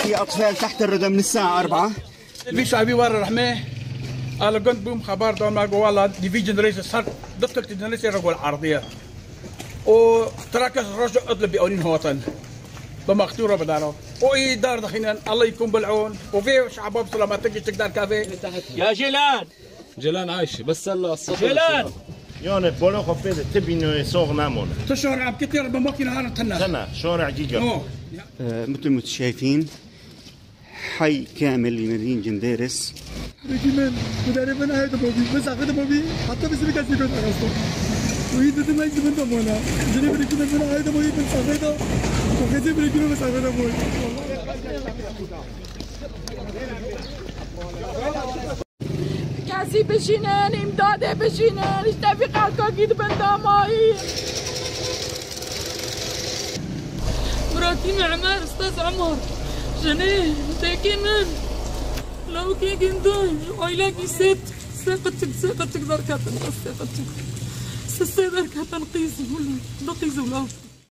في أطفال تحت الردى من الساعة 4. في شعبي ورا رحمه على قنت بوم خبر دوم ما قوالا دي جنريشن صار دكتور جنريشن رجل عرضية وتركز رجع أطلب بأولين هوطن بمختورة بدارو وإيه دار دخينا الله يكون بالعون وفي شعب سلامة تجي تقدر كافي يا جيلان عايش بس الله جيلان يونت بولو خفيت تبي انه يسوق نامون تشارع كثير بمكينة هذا تنا شارع جيجا. مثل ما شايفين حي كامل لمدينة جنديرس. رجيمان مدربنا هيدا بوبي بس أخذ بوبي حتى بس بيكاس يكون أغسطو ويد ما يجي من دمونا جري بريكنا من هيدا بوبي بس أخذه وكذا بريكنا بس أخذه بوبي كاسي بشينان إمداد بشينان اشتافي قالكا كيد بنداماي مراتي معمر أستاذ عمر جنيه تاكي من لو كي كنتو عيلاكي ساقتك دار كاتن ساقتك ساقتك دار كاتن قيس ولا قيس ولا